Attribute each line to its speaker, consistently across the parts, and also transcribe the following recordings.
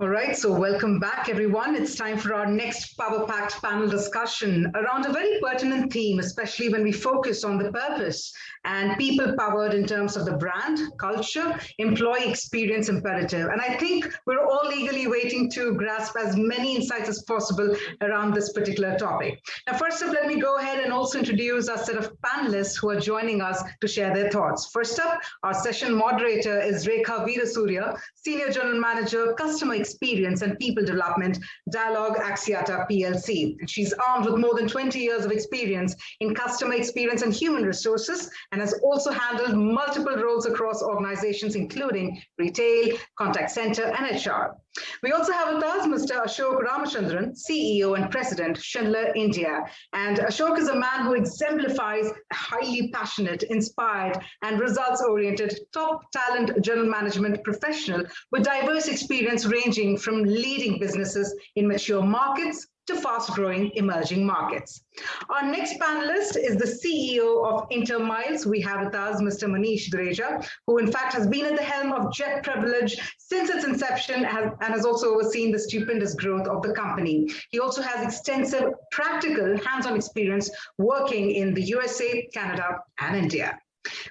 Speaker 1: All right, so welcome back, everyone. It's time for our next Power Packed panel discussion around a very pertinent theme, especially when we focus on the purpose and people powered in terms of the brand, culture, employee experience imperative. And I think we're all eagerly waiting to grasp as many insights as possible around this particular topic. Now, first up, let me go ahead and also introduce our set of panelists who are joining us to share their thoughts. First up, our session moderator is Rekha Veerasurya, Senior General Manager, Customer Experience and People Development, Dialogue Axiata PLC. And she's armed with more than 20 years of experience in customer experience and human resources, and has also handled multiple roles across organizations, including retail, contact center, and HR. We also have with us Mr. Ashok Ramachandran, CEO and President, Schindler India. And Ashok is a man who exemplifies a highly passionate, inspired, and results-oriented top talent general management professional with diverse experience ranging from leading businesses in mature markets to fast-growing emerging markets. Our next panelist is the CEO of Intermiles. We have with us Mr. Manish Dureja, who in fact has been at the helm of Jet Privilege since its inception and has also overseen the stupendous growth of the company. He also has extensive practical hands-on experience working in the USA, Canada, and India.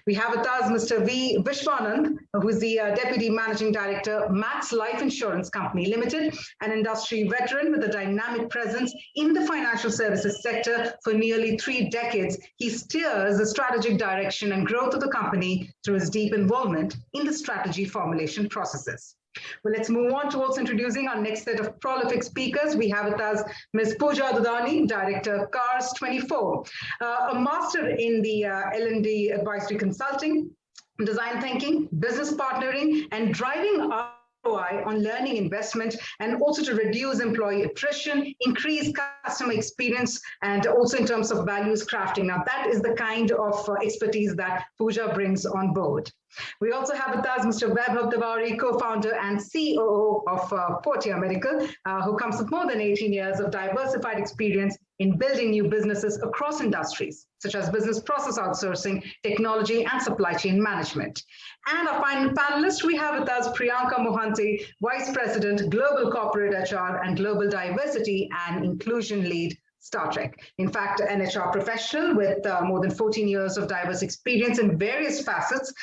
Speaker 1: We have with us Mr. V. Vishwanand, who is the Deputy Managing Director, Max Life Insurance Company Limited, an industry veteran with a dynamic presence in the financial services sector for nearly 3 decades. He steers the strategic direction and growth of the company through his deep involvement in the strategy formulation processes. Well, let's move on towards introducing our next set of prolific speakers. We have with us Ms. Pooja Dudani, Director, Cars 24, a master in the L&D advisory consulting, design thinking, business partnering, and driving ROI on learning investment, and also to reduce employee attrition, increase customer experience, and also in terms of values crafting. Now, that is the kind of expertise that Pooja brings on board. We also have with us Mr. Vaibhav Tiwari, co-founder and COO of Portia Medical, who comes with more than 18 years of diversified experience in building new businesses across industries, such as business process outsourcing, technology, and supply chain management. And our final panelist, we have with us Priyanka Mohanty, Vice President, Global Corporate HR and Global Diversity and Inclusion Lead, Star Trek. In fact, an HR professional with more than 14 years of diverse experience in various facets,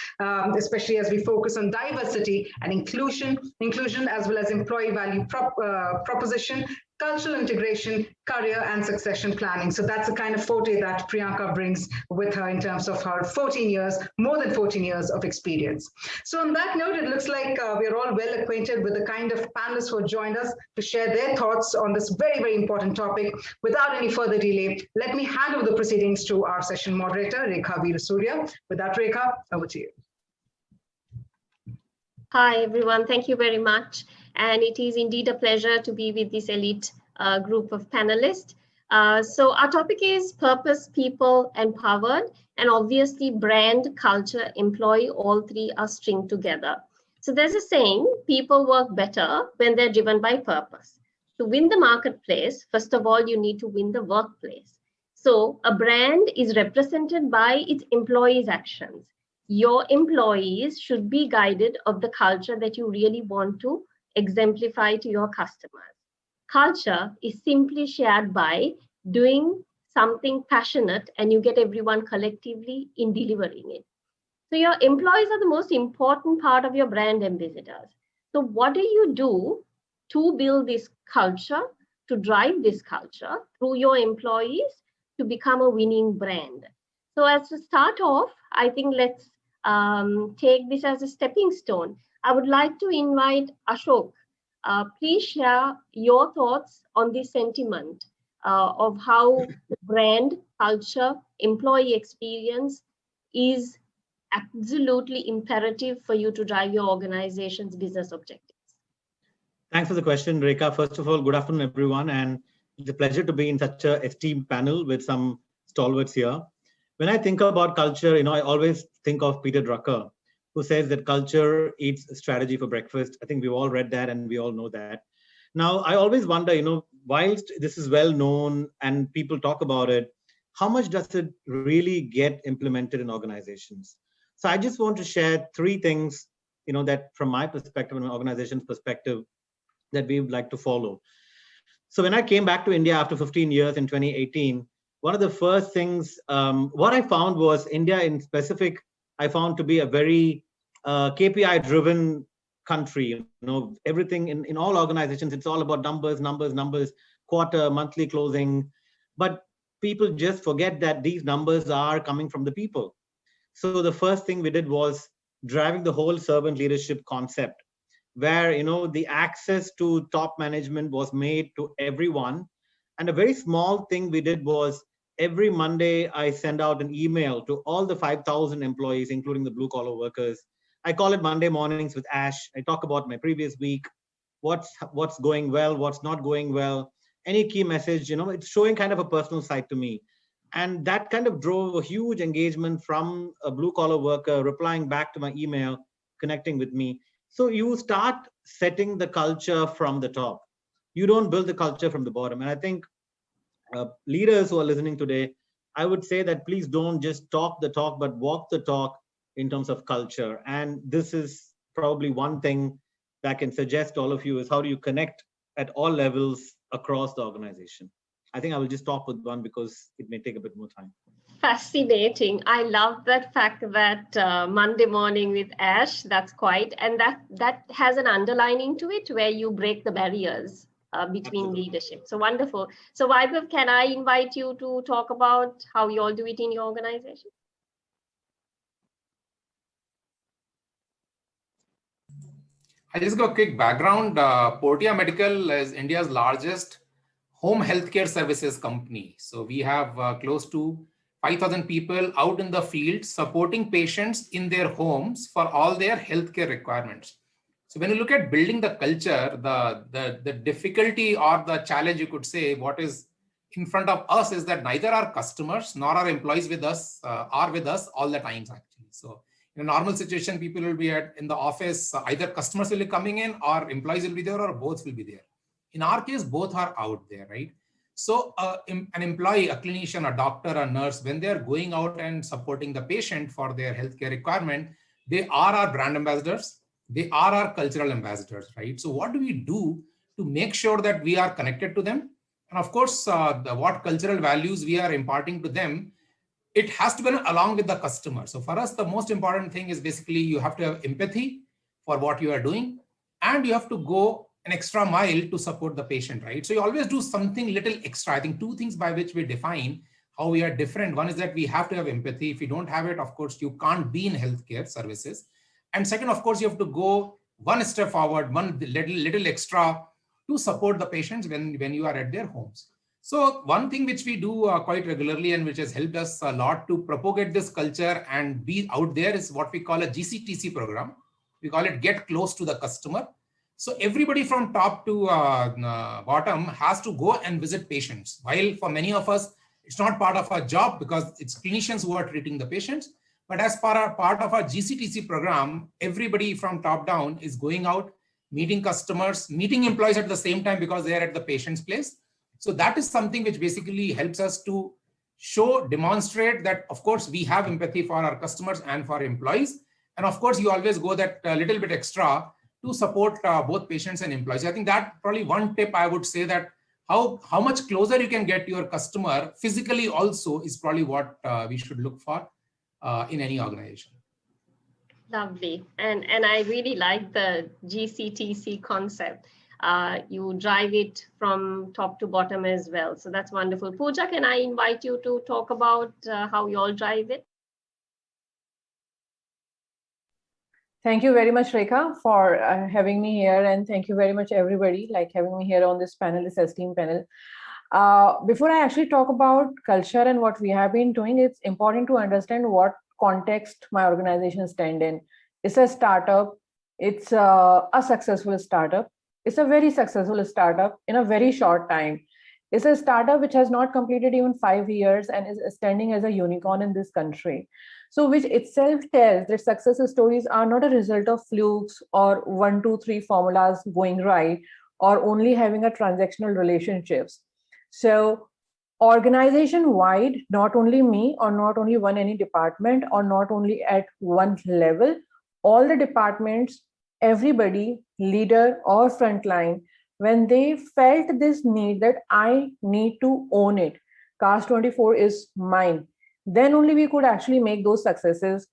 Speaker 1: especially as we focus on diversity and inclusion as well as employee value proposition, cultural integration, career and succession planning. So that's the kind of forte that Priyanka brings with her in terms of her 14 years, more than 14 years of experience. So on that note, it looks like we're all well acquainted with the kind of panelists who have joined us to share their thoughts on this very, very important topic. Without any further delay, let me hand over the proceedings to our session moderator, Rekha Veerasurya. With that, Rekha, over to you.
Speaker 2: Hi, everyone. Thank you very much. And it is indeed a pleasure to be with this elite group of panelists. So our topic is purpose, people, empowered, and obviously brand, culture, employee, all three are stringed together. So there's a saying, people work better when they're driven by purpose. To win the marketplace, first of all, you need to win the workplace. So a brand is represented by its employees' actions. Your employees should be guided of the culture that you really want to exemplify to your customers. Culture is simply shared by doing something passionate and you get everyone collectively in delivering it. So your employees are the most important part of your brand ambassadors. So what do you do to build this culture, to drive this culture through your employees to become a winning brand? So as to start off, I think let's take this as a stepping stone. I would like to invite Ashok. Please share your thoughts on this sentiment of how brand, culture, employee experience is absolutely imperative for you to drive your organization's business objectives.
Speaker 3: Thanks for the question, Rekha. First of all, good afternoon, everyone. And it's a pleasure to be in such an esteemed panel with some stalwarts here. When I think about culture, I always think of Peter Drucker, who says that culture eats strategy for breakfast. I think we've all read that and we all know that. Now, I always wonder, whilst this is well known and people talk about it, how much does it really get implemented in organizations? So I just want to share 3 things, that from my perspective and my organization's perspective, that we would like to follow. So when I came back to India after 15 years in 2018, one of the first things, what I found was India in specific, I found to be a very KPI driven country. Everything in all organizations, it's all about numbers, quarter, monthly closing. But people just forget that these numbers are coming from the people. So the first thing we did was driving the whole servant leadership concept, where the access to top management was made to everyone. And a very small thing we did was every Monday I send out an email to all the 5,000 employees, including the blue collar workers. I call it Monday Mornings with Ash. I talk about my previous week, what's going well, what's not going well, any key message. It's showing kind of a personal side to me. And that kind of drove a huge engagement from a blue collar worker replying back to my email, connecting with me. So you start setting the culture from the top. You don't build the culture from the bottom. And I think leaders who are listening today, I would say that please don't just talk the talk, but walk the talk in terms of culture. And this is probably one thing that I can suggest to all of you is how do you connect at all levels across the organization. I think I will just stop with one because it may take a bit more time.
Speaker 2: Fascinating. I love that fact that Monday morning with Ash, that's quite, and that has an underlining to it where you break the barriers between
Speaker 3: Absolutely.
Speaker 2: leadership. So wonderful. So Vaibhav, can I invite you to talk about how you all do it in your organization?
Speaker 4: I'll just go a quick background. Portia Medical is India's largest home healthcare services company. So we have close to 5,000 people out in the field supporting patients in their homes for all their healthcare requirements. So when you look at building the culture, the difficulty or the challenge, you could say, what is in front of us is that neither our customers nor our employees with us are with us all the times actually. So in a normal situation, people will be in the office, either customers will be coming in or employees will be there or both will be there. In our case, both are out there, right? So an employee, a clinician, a doctor, a nurse, when they're going out and supporting the patient for their healthcare requirement, they are our brand ambassadors. They are our cultural ambassadors, right? So what do we do to make sure that we are connected to them? And of course, what cultural values we are imparting to them, it has to be along with the customer. So for us, the most important thing is basically you have to have empathy for what you are doing, and you have to go an extra mile to support the patient, right? So you always do something little extra. I think two things by which we define how we are different. One is that we have to have empathy. If you don't have it, of course, you can't be in healthcare services. And second, of course, you have to go one step forward, one little extra to support the patients when you are at their homes. So one thing which we do quite regularly and which has helped us a lot to propagate this culture and be out there is what we call a GCTC program. We call it Get Close to the Customer. So everybody from top to bottom has to go and visit patients. While for many of us, it's not part of our job because it's clinicians who are treating the patients. But as part of our GCTC program, everybody from top down is going out, meeting customers, meeting employees at the same time because they are at the patient's place. So that is something which basically helps us to demonstrate that, of course, we have empathy for our customers and for employees. And of course, you always go that little bit extra to support both patients and employees. I think that probably one tip I would say that how much closer you can get to your customer physically also is probably what we should look for in any organization.
Speaker 2: Lovely. And I really like the GCTC concept. You drive it from top to bottom as well. So that's wonderful. Pooja, can I invite you to talk about how you all drive it?
Speaker 5: Thank you very much, Rekha, for having me here. And thank you very much, everybody, like having me here on this panel, this esteemed panel. Before I actually talk about culture and what we have been doing, it's important to understand what context my organization stand in. It's a startup. It's a successful startup. It's a very successful startup in a very short time. It's a startup which has not completed even 5 years and is standing as a unicorn in this country. So which itself tells that success stories are not a result of flukes or 1, 2, 3 formulas going right or only having a transactional relationships. So organization wide, not only me or not only any department or not only at one level, all the departments, everybody, leader or frontline, when they felt this need that I need to own it, Cars24 is mine, then only we could actually make those successes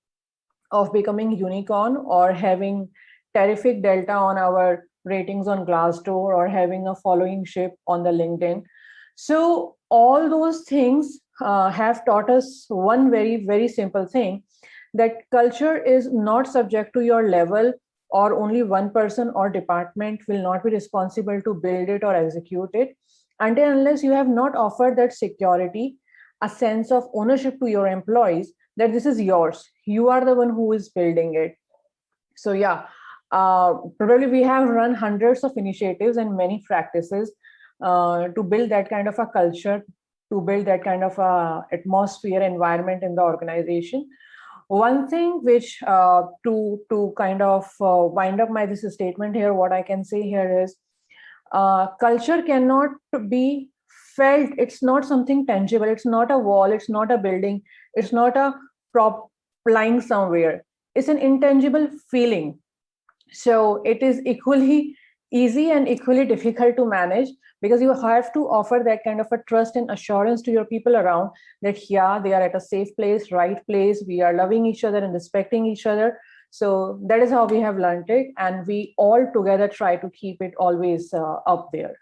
Speaker 5: of becoming unicorn or having terrific delta on our ratings on Glassdoor or having a following ship on the LinkedIn. So all those things have taught us one very, very simple thing, that culture is not subject to your level, or only one person or department will not be responsible to build it or execute it until unless you have not offered that security, a sense of ownership to your employees that this is yours. You are the one who is building it. So yeah, probably we have run hundreds of initiatives and many practices to build that kind of a culture, to build that kind of a atmosphere, environment in the organization. One thing which to kind of wind up my this statement here, what I can say here is culture cannot be felt. It's not something tangible. It's not a wall. It's not a building. It's not a prop lying somewhere. It's an intangible feeling. So it is equally easy and equally difficult to manage, because you have to offer that kind of a trust and assurance to your people around that, yeah, they are at a safe place, right place. We are loving each other and respecting each other. So that is how we have learned it. And we all together try to keep it always up there.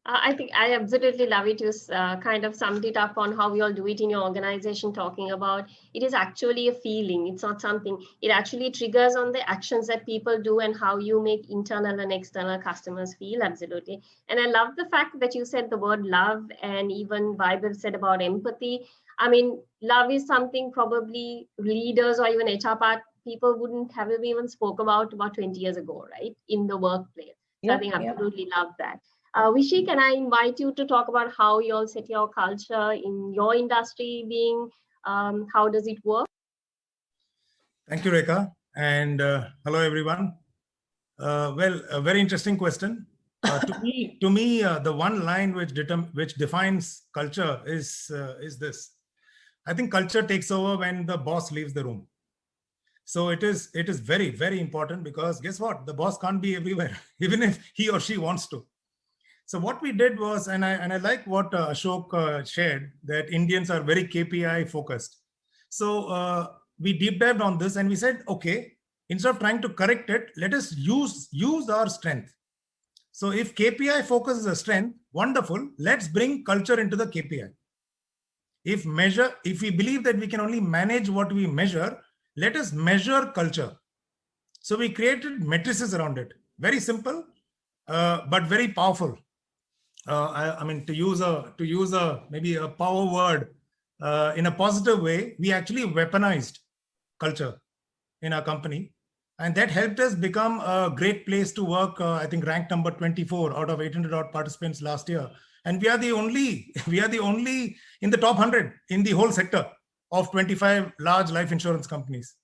Speaker 2: I think I absolutely love it. You kind of summed it up on how you all do it in your organization, talking about it is actually a feeling. It's not something, it actually triggers on the actions that people do and how you make internal and external customers feel. Absolutely. And I love the fact that you said the word love, and even Vaibhav said about empathy. I mean, love is something probably leaders or even HR people wouldn't have even spoke about 20 years ago, right? In the workplace. So I think absolutely love that. Vishy, can I invite you to talk about how you all set your culture in your industry being, how does it work?
Speaker 6: Thank you, Rekha. And hello, everyone. Well, a very interesting question. To me, the one line which defines culture is this. I think culture takes over when the boss leaves the room. So it is very, very important, because guess what? The boss can't be everywhere, even if he or she wants to. So what we did was, and I like what Ashok shared, that Indians are very KPI focused. So we deep dived on this and we said, okay, instead of trying to correct it, let us use our strength. So if KPI focus is a strength, wonderful, let's bring culture into the KPI. If we believe that we can only manage what we measure, let us measure culture. So we created matrices around it. Very simple, but very powerful. I mean, to use maybe a power word in a positive way, we actually weaponized culture in our company, and that helped us become a great place to work. I think ranked number 24 out of 800 odd participants last year, and we are the only in the top 100 in the whole sector of 25 large life insurance companies,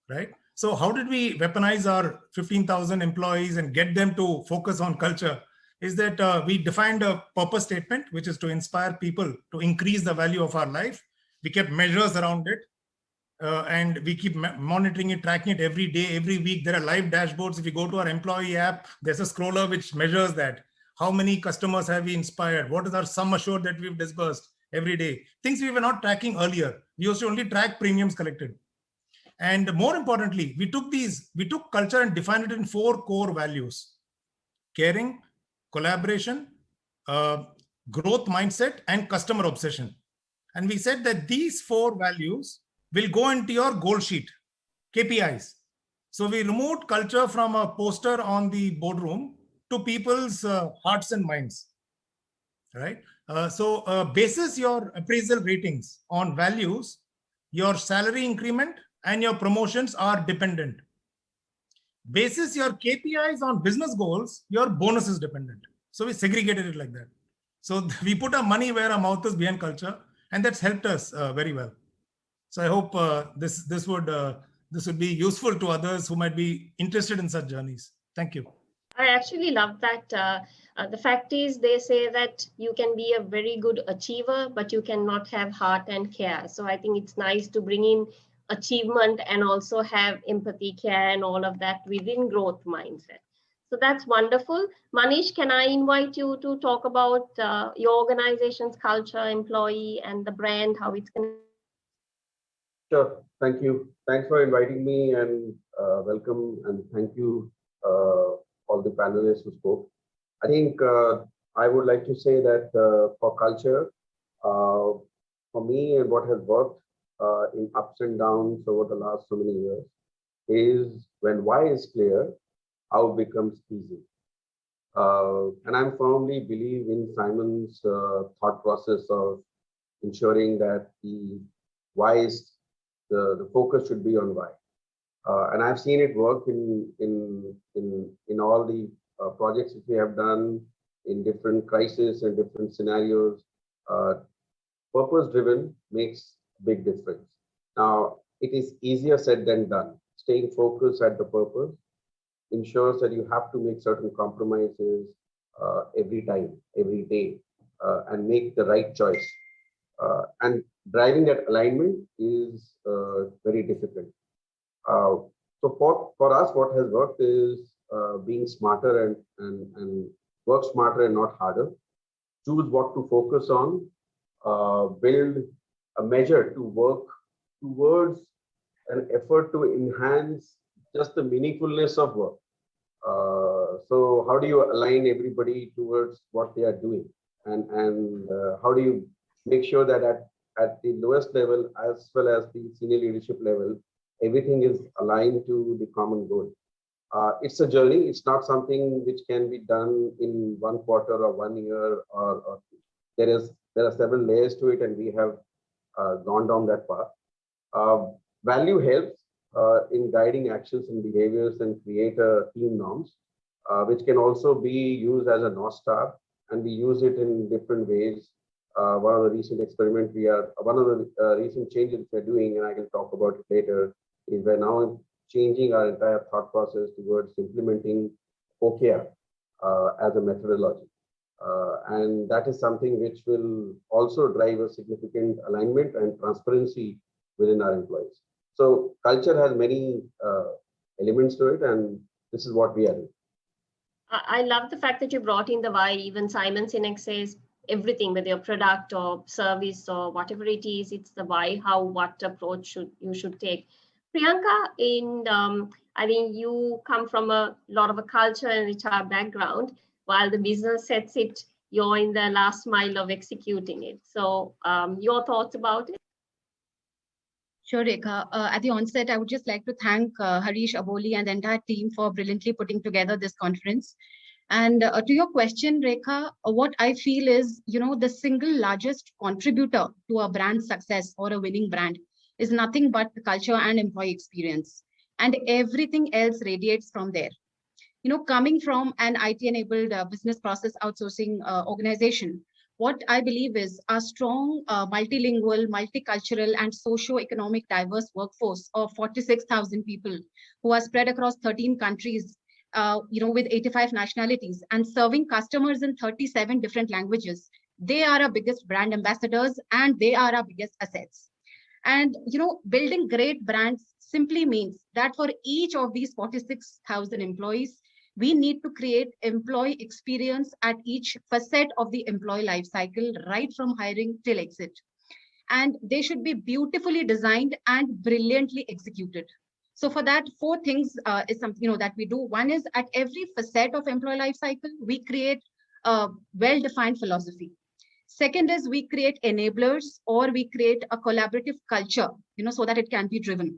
Speaker 6: right? So how did we weaponize our 15,000 employees and get them to focus on culture? Is that we defined a purpose statement, which is to inspire people to increase the value of our life. We kept measures around it, and we keep monitoring it, tracking it every day, every week. There are live dashboards. If you go to our employee app, there's a scroller which measures that. How many customers have we inspired? What is our sum assured that we've disbursed every day? Things we were not tracking earlier. We used to only track premiums collected. And more importantly, we took culture and defined it in 4 core values: caring, collaboration, growth mindset, and customer obsession. And we said that these 4 values will go into your goal sheet, KPIs. So we removed culture from a poster on the boardroom to people's hearts and minds, right? So basis your appraisal ratings on values, your salary increment and your promotions are dependent. Basis your KPIs on business goals, your bonus is dependent. So we segregated it like that. So we put our money where our mouth is behind culture, and that's helped us very well. So I hope this would be useful to others who might be interested in such journeys. Thank you.
Speaker 2: I actually love that. The fact is, they say that you can be a very good achiever, but you cannot have heart and care. So I think it's nice to bring in achievement and also have empathy, care, and all of that within growth mindset. So that's wonderful. Manish, can I invite you to talk about your organization's culture, employee, and the brand, how it's going to...
Speaker 7: Sure. Thank you. Thanks for inviting me, and welcome, and thank you all the panelists who spoke. I think I would like to say that for culture, for me, and what has worked in ups and downs over the last so many years is when why is clear, how it becomes easy. And I firmly believe in Simon's thought process of ensuring that the why is the focus should be on why. And I've seen it work in all the projects that we have done in different crises and different scenarios. Purpose-driven makes big difference. Now, it is easier said than done. Staying focused at the purpose ensures that you have to make certain compromises every time, every day, and make the right choice. And driving that alignment is very difficult. So for us, what has worked is being smarter and work smarter and not harder. Choose what to focus on. Build a measure to work towards an effort to enhance just the meaningfulness of work. So how do you align everybody towards what they are doing? And how do you make sure that at the lowest level, as well as the senior leadership level, everything is aligned to the common goal? It's a journey. It's not something which can be done in 1 quarter or 1 year, or there are several layers to it, and we have gone down that path. Value helps in guiding actions and behaviors and create team norms, which can also be used as a North Star, and we use it in different ways. One of the recent recent changes we're doing, and I can talk about it later, is we're now changing our entire thought process towards implementing OKR as a methodology. And that is something which will also drive a significant alignment and transparency within our employees. So culture has many elements to it, and this is what we are doing.
Speaker 2: I love the fact that you brought in the why. Even Simon Sinek says everything, whether your product or service or whatever it is, it's the why, how, what approach you should take. Priyanka, I think you come from a lot of a culture and HR background, while the business sets it, you're in the last mile of executing it. So your thoughts about it?
Speaker 8: Sure, Rekha. At the onset, I would just like to thank Harish, Aboli, and the entire team for brilliantly putting together this conference. And to your question, Rekha, what I feel is, the single largest contributor to a brand success or a winning brand is nothing but the culture and employee experience. And everything else radiates from there. Coming from an IT-enabled business process outsourcing organization, what I believe is a strong, multilingual, multicultural, and socio-economic diverse workforce of 46,000 people who are spread across 13 countries, with 85 nationalities and serving customers in 37 different languages. They are our biggest brand ambassadors, and they are our biggest assets. And, building great brands simply means that for each of these 46,000 employees, we need to create employee experience at each facet of the employee life cycle, right from hiring till exit. And they should be beautifully designed and brilliantly executed. So for that, 4 things is something that we do. One is at every facet of employee life cycle, we create a well-defined philosophy. Second is we create enablers, or we create a collaborative culture, so that it can be driven.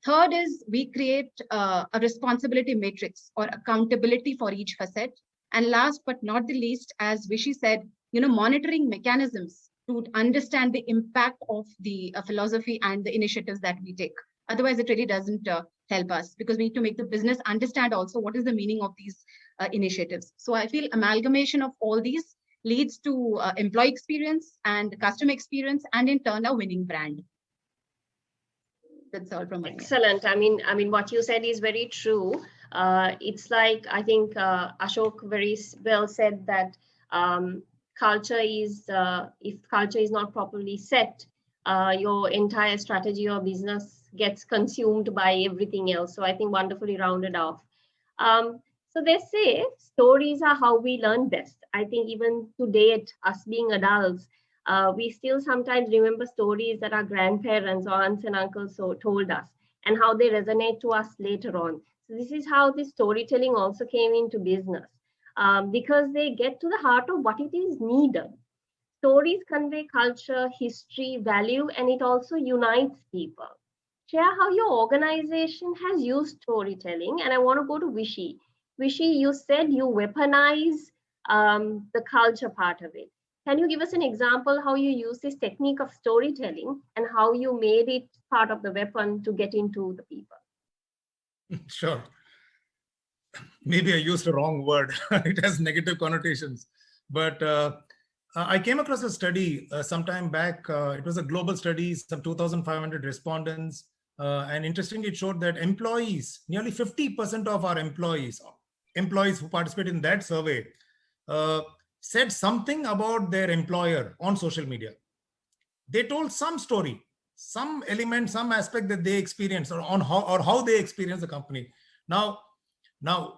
Speaker 8: Third is we create a responsibility matrix or accountability for each facet. And last but not the least, as Vishy said, monitoring mechanisms to understand the impact of the philosophy and the initiatives that we take. Otherwise, it really doesn't help us, because we need to make the business understand also what is the meaning of these initiatives. So I feel amalgamation of all these leads to employee experience and customer experience, and in turn, a winning brand. That's all from my end.
Speaker 2: Excellent. I mean, what you said is very true. It's like, I think Ashok very well said that culture is, if culture is not properly set, your entire strategy or business gets consumed by everything else. So I think wonderfully rounded off. So they say stories are how we learn best. I think even to date, us being adults, we still sometimes remember stories that our grandparents or aunts and uncles told us and how they resonate to us later on. So this is how the storytelling also came into business, because they get to the heart of what it is needed. Stories convey culture, history, value, and it also unites people. Share how your organization has used storytelling. And I want to go to Vishy. Vishy, you said you weaponize the culture part of it. Can you give us an example how you use this technique of storytelling and how you made it part of the weapon to get into the people?
Speaker 6: Sure. Maybe I used the wrong word. It has negative connotations. But I came across a study sometime back. It was a global study, some 2,500 respondents. And interestingly, it showed that employees, nearly 50% of our employees who participate in that survey, said something about their employer on social media. They told some story, some element, some aspect that they experienced or how they experience the company. Now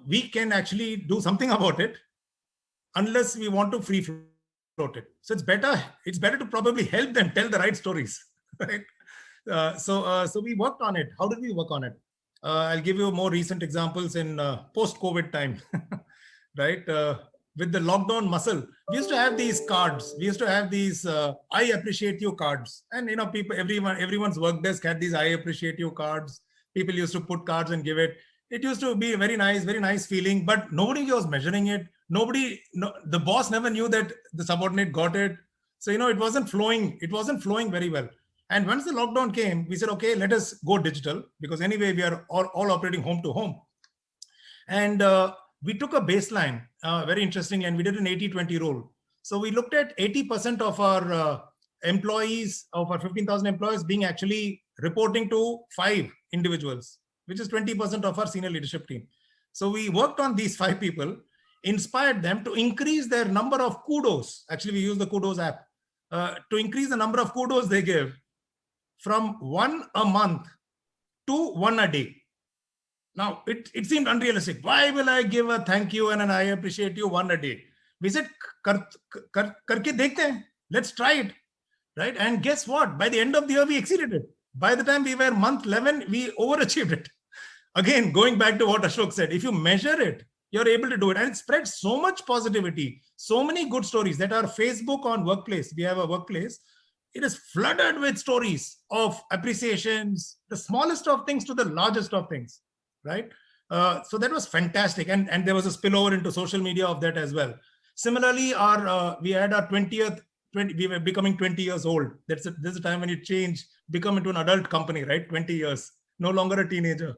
Speaker 6: we can actually do something about it unless we want to free float it. So it's better to probably help them tell the right stories, right? So we worked on it. How did we work on it? I'll give you more recent examples in post-COVID time, right? With the lockdown muscle, we used to have these cards. We used to have these "I appreciate you" cards, and everyone's work desk had these "I appreciate you" cards. People used to put cards and give it. It used to be a very nice feeling, but nobody was measuring it. The boss never knew that the subordinate got it. So, it wasn't flowing. It wasn't flowing very well. And once the lockdown came, we said, okay, let us go digital, because anyway, we are all operating home to home. And we took a baseline, very interesting, and we did an 80-20 rule. So we looked at 80% of our employees, of our 15,000 employees, being actually reporting to 5 individuals, which is 20% of our senior leadership team. So we worked on these 5 people, inspired them to increase their number of kudos. Actually, we use the Kudos app to increase the number of kudos they give from 1 a month to 1 a day. Now, it seemed unrealistic. Why will I give a thank you and an I appreciate you 1 a day? We said, karke dekhte hain. Let's try it, right? And guess what? By the end of the year, we exceeded it. By the time we were month 11, we overachieved it. Again, going back to what Ashok said, if you measure it, you're able to do it. And it spreads so much positivity, so many good stories that our Facebook on Workplace, we have a Workplace, it is flooded with stories of appreciations, the smallest of things to the largest of things, right? So that was fantastic. And there was a spillover into social media of that as well. Similarly, we had our 20th, we were becoming 20 years old. This is a time when you change, become into an adult company, right? 20 years, no longer a teenager.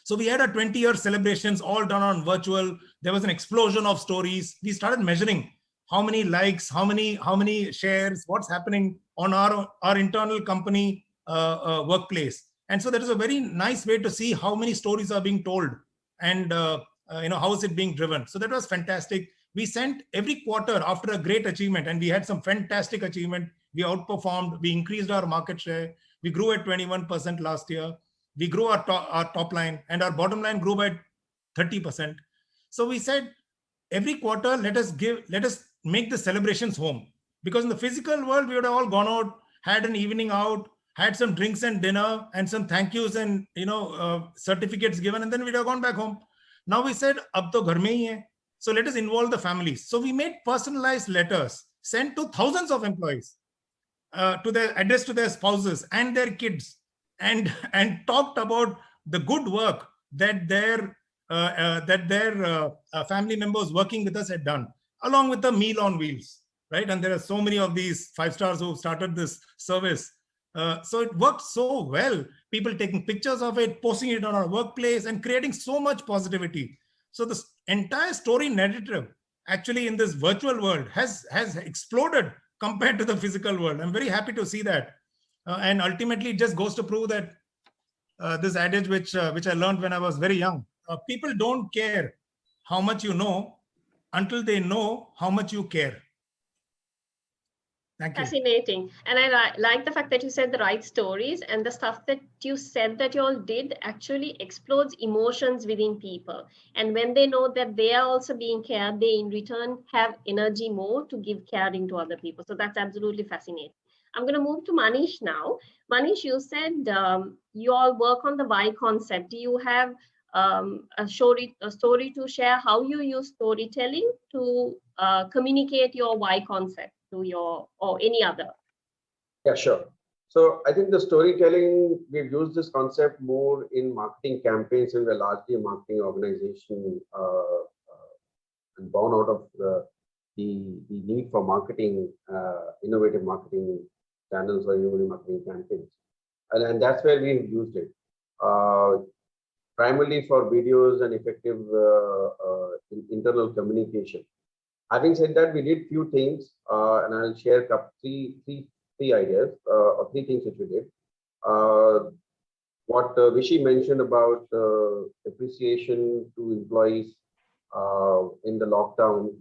Speaker 6: So we had our 20-year celebrations all done on virtual. There was an explosion of stories. We started measuring how many likes, how many shares, what's happening on our internal company workplace. And so that is a very nice way to see how many stories are being told and how is it being driven. So that was fantastic. We sent every quarter after a great achievement, and we had some fantastic achievement. We outperformed, we increased our market share. We grew at 21% last year. We grew our top line, and our bottom line grew by 30%. So we said, every quarter, let us make the celebrations home. Because in the physical world, we would have all gone out, had an evening out, had some drinks and dinner, and some thank yous and certificates given, and then we'd have gone back home. Now we said, ab to ghar mein hi hai. So let us involve the families. So we made personalized letters sent to thousands of employees, addressed to their spouses and their kids, and talked about the good work that their family members working with us had done, along with the Meal on Wheels, right? And there are so many of these 5-stars who started this service. So it worked so well. People taking pictures of it, posting it on our workplace, and creating so much positivity. So this entire story narrative, actually in this virtual world, has exploded compared to the physical world. I'm very happy to see that. And ultimately, it just goes to prove that this adage, which I learned when I was very young, people don't care how much you know until they know how much you care. Thank you.
Speaker 2: Fascinating. And I like the fact that you said the right stories, and the stuff that you said that you all did actually explodes emotions within people. And when they know that they are also being cared, they in return have energy more to give caring to other people. So that's absolutely fascinating. I'm going to move to Manish now. Manish, you said you all work on the why concept. Do you have a story to share how you use storytelling to communicate your why concept to your or any other?
Speaker 7: Yeah, sure. So I think the storytelling, we've used this concept more in marketing campaigns, and we're largely a marketing organization and born out of the need for marketing, innovative marketing channels or innovative marketing campaigns. And that's where we've used it. Primarily for videos and effective internal communication. Having said that, we did few things, and I'll share three ideas or three things which we did. What Vishy mentioned about appreciation to employees in the lockdown,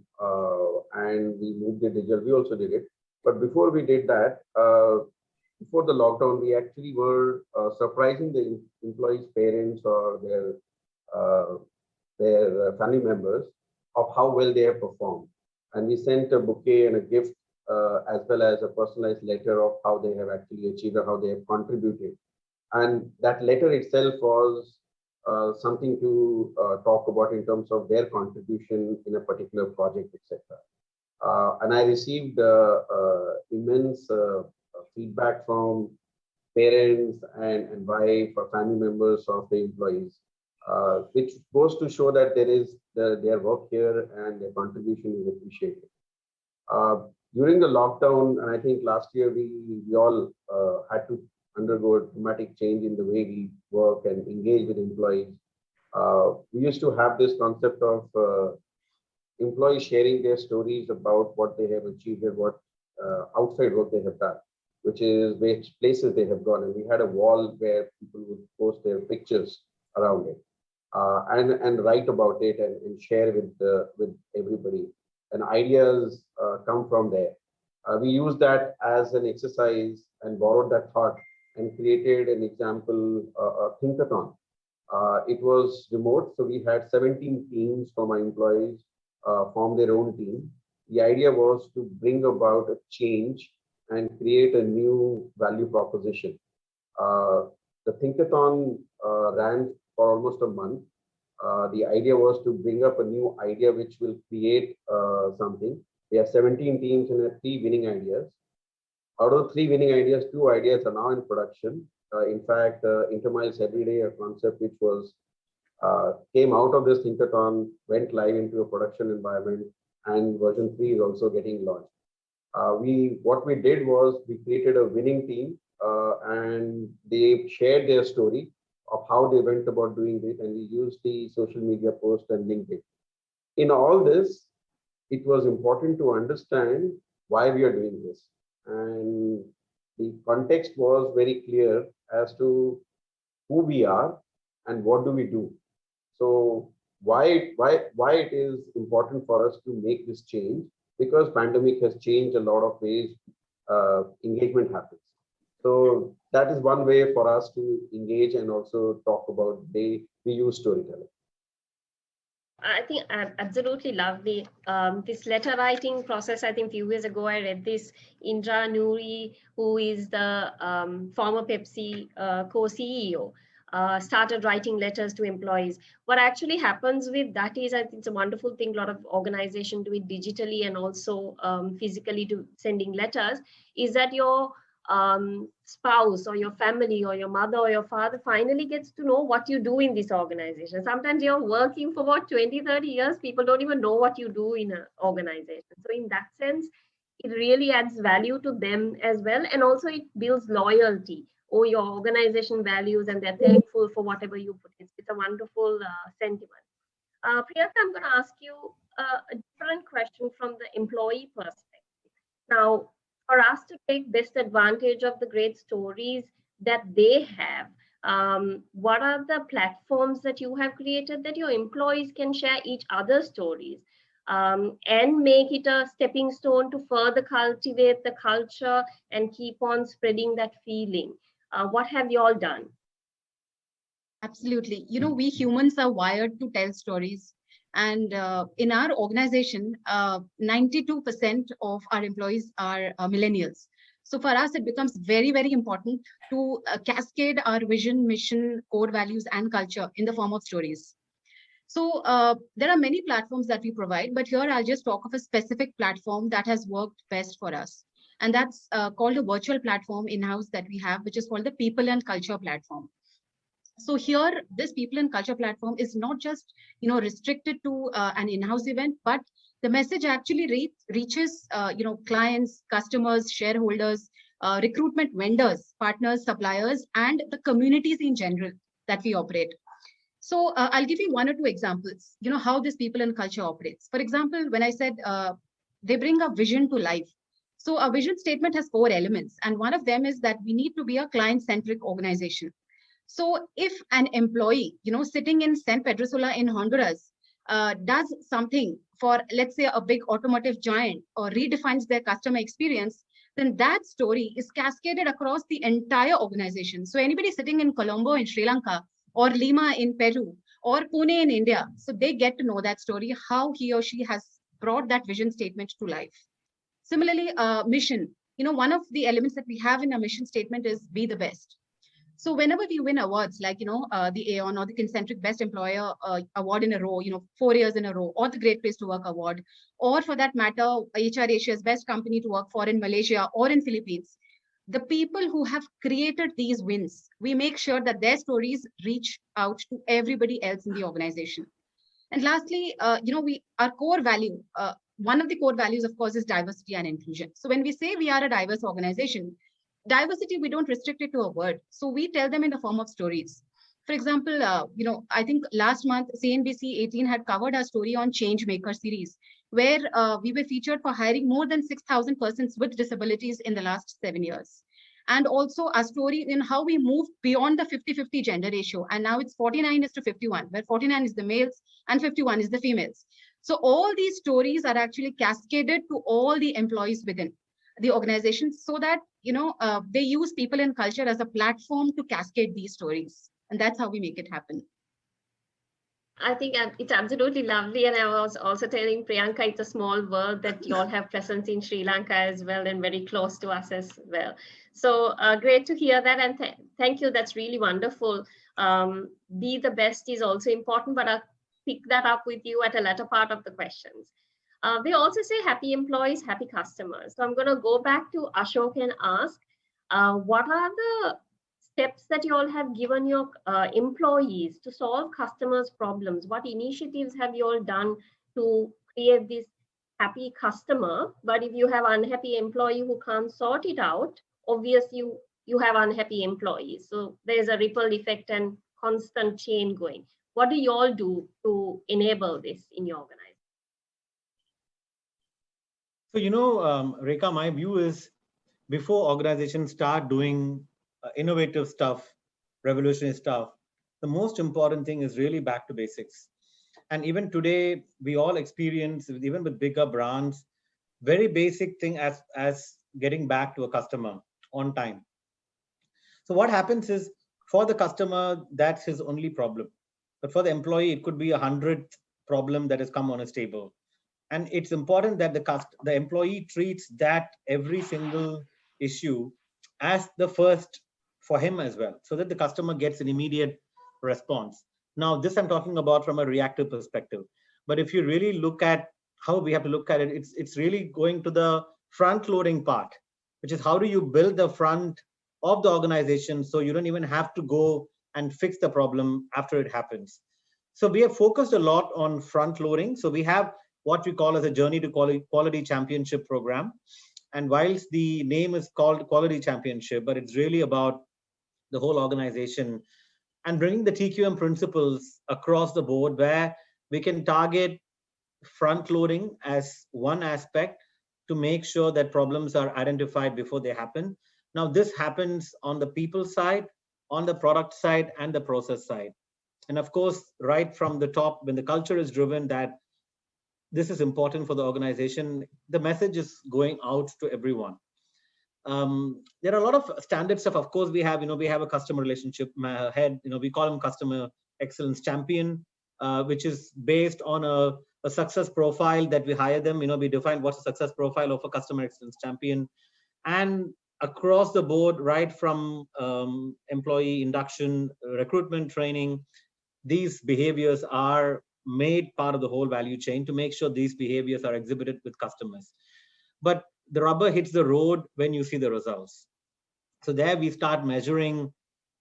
Speaker 7: and we moved it digital. We also did it, but before we did that, before the lockdown, we actually were surprising the employees' parents or their family members of how well they have performed. And we sent a bouquet and a gift as well as a personalized letter of how they have actually achieved or how they have contributed. And that letter itself was something to talk about in terms of their contribution in a particular project, etc. And I received immense feedback from parents and wife or family members of the employees, which goes to show that there is their work here and their contribution is appreciated. During the lockdown, and I think last year we all had to undergo a dramatic change in the way we work and engage with employees. We used to have this concept of employees sharing their stories about what they have achieved and what outside work they have done, which is which places they have gone. And we had a wall where people would post their pictures around it and write about it and share with everybody. And ideas come from there. We used that as an exercise and borrowed that thought and created an example, a thinkathon. It was remote, so we had 17 teams from our employees form their own team. The idea was to bring about a change and create a new value proposition. The Thinkathon ran for almost a month. The idea was to bring up a new idea which will create something. We have 17 teams and 3 winning ideas. Out of 3 winning ideas, 2 ideas are now in production. In fact, Intermiles Everyday, a concept which was came out of this Thinkathon, went live into a production environment, and version 3 is also getting launched. What we did was we created a winning team and they shared their story of how they went about doing it, and we used the social media post and linked it. In all this, it was important to understand why we are doing this. And the context was very clear as to who we are and what do we do. So why it is important for us to make this change? Because pandemic has changed a lot of ways engagement happens. So that is one way for us to engage and also talk about we use storytelling.
Speaker 2: I think I absolutely love this letter writing process. I think a few years ago, I read this. Indra Nooyi, who is the former Pepsi co-CEO, started writing letters to employees. What actually happens with that is, I think it's a wonderful thing. A lot of organizations do it digitally and also physically to sending letters, is that your spouse or your family or your mother or your father finally gets to know what you do in this organization. Sometimes you're working for about 20, 30 years, people don't even know what you do in an organization. So in that sense, it really adds value to them as well. And also it builds loyalty or your organization values, and they're thankful for whatever you put in. It's a wonderful sentiment. Priyanka, I'm going to ask you a different question from the employee perspective. Now, for us to take best advantage of the great stories that they have, what are the platforms that you have created that your employees can share each other's stories? and make it a stepping stone to further cultivate the culture and keep on spreading that feeling. What have you all done?
Speaker 8: Absolutely. You know, we humans are wired to tell stories. And in our organization, 92% of our employees are millennials. So for us, it becomes very, very important to cascade our vision, mission, core values, and culture in the form of stories. So there are many platforms that we provide, but here I'll just talk of a specific platform that has worked best for us. And that's called a virtual platform in-house that we have, which is called the People and Culture platform. So here, this People and Culture platform is not just restricted to an in-house event, but the message actually reaches clients, customers, shareholders, recruitment vendors, partners, suppliers, and the communities in general that we operate. So I'll give you one or two examples, how this People and Culture operates. For example, when I said they bring a vision to life. So a vision statement has 4 elements, and one of them is that we need to be a client-centric organization. So if an employee, sitting in San Pedro Sula in Honduras, does something for, let's say, a big automotive giant or redefines their customer experience, then that story is cascaded across the entire organization. So anybody sitting in Colombo in Sri Lanka or Lima in Peru or Pune in India, so they get to know that story, how he or she has brought that vision statement to life. Similarly, mission, one of the elements that we have in a mission statement is be the best. So whenever we win awards like, the Aon or the Concentric Best Employer Award in a row, 4 years in a row, or the Great Place to Work Award, or for that matter, HR Asia's Best Company to Work For in Malaysia or in Philippines, the people who have created these wins, we make sure that their stories reach out to everybody else in the organization. And lastly, our core value, one of the core values, of course, is diversity and inclusion. So when we say we are a diverse organization, diversity, we don't restrict it to a word. So we tell them in the form of stories. For example, I think last month, CNBC 18 had covered our story on Change Maker series, where we were featured for hiring more than 6,000 persons with disabilities in the last 7 years. And also a story in how we moved beyond the 50-50 gender ratio. And now it's 49:51, where 49 is the males and 51 is the females. So all these stories are actually cascaded to all the employees within the organization, so that they use People and Culture as a platform to cascade these stories, and that's how we make it happen.
Speaker 2: I think it's absolutely lovely, and I was also telling Priyanka, it's a small world that you all have presence in Sri Lanka as well, and very close to us as well. So great to hear that, and thank you. That's really wonderful. Be the best is also important, but I'll pick that up with you at a later part of the questions. They also say happy employees, happy customers. So I'm going to go back to Ashok and ask, what are the steps that you all have given your employees to solve customers' problems? What initiatives have you all done to create this happy customer? But if you have unhappy employee who can't sort it out, obviously you have unhappy employees. So there's a ripple effect and constant chain going. What do you all do to enable this in your organization?
Speaker 3: So, Rekha, my view is before organizations start doing innovative stuff, revolutionary stuff, the most important thing is really back to basics. And even today, we all experience, even with bigger brands, very basic thing as getting back to a customer on time. So what happens is, for the customer, that's his only problem. But for the employee, it could be 100th problem that has come on his table. And it's important that the employee treats that every single issue as the first for him as well, so that the customer gets an immediate response. Now, this I'm talking about from a reactive perspective. But if you really look at how we have to look at it, it's really going to the front loading part, which is how do you build the front of the organization so you don't even have to go and fix the problem after it happens. So we have focused a lot on front loading. So we have what we call as a Journey to Quality Championship program. And whilst the name is called Quality Championship, but it's really about the whole organization and bringing the TQM principles across the board, where we can target front loading as one aspect to make sure that problems are identified before they happen. Now, this happens on the people side, on the product side, and the process side. And of course, right from the top, when the culture is driven, that this is important for the organization, the message is going out to everyone. There are a lot of standard stuff. Of course, we have a customer relationship head, we call him customer excellence champion, which is based on a success profile that we hire them. We define what's a success profile of a customer excellence champion. And across the board, right from employee induction, recruitment, training, these behaviors are made part of the whole value chain to make sure these behaviors are exhibited with customers. But the rubber hits the road when you see the results. So there we start measuring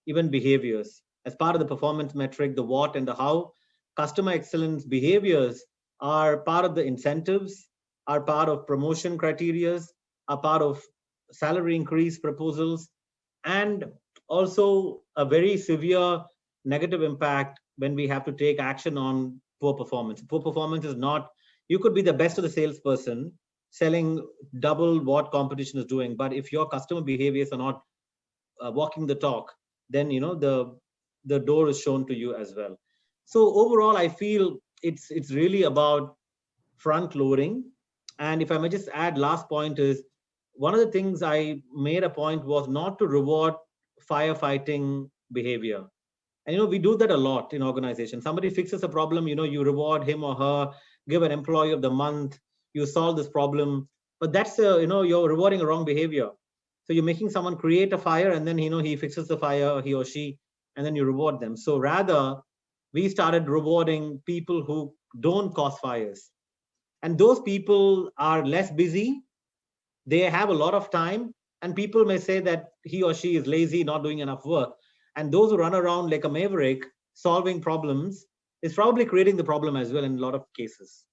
Speaker 3: even behaviors as part of the performance metric, the what and the how. Customer excellence behaviors are part of the incentives, are part of promotion criteria, are part of salary increase proposals, and also a very severe negative impact when we have to take action on poor performance. Poor performance is not, you could be the best of the salesperson selling double what competition is doing, but if your customer behaviors are not walking the talk, then the door is shown to you as well. So overall, I feel it's really about front loading. And if I may just add, last point is, one of the things I made a point was not to reward firefighting behavior. And we do that a lot in organizations. Somebody fixes a problem, you reward him or her, give an employee of the month, you solve this problem. But that's you're rewarding a wrong behavior. So you're making someone create a fire, and then he fixes the fire, he or she, and then you reward them. So rather, we started rewarding people who don't cause fires. And those people are less busy, they have a lot of time, and people may say that he or she is lazy, not doing enough work. And those who run around like a maverick solving problems is probably creating the problem as well in a lot of cases.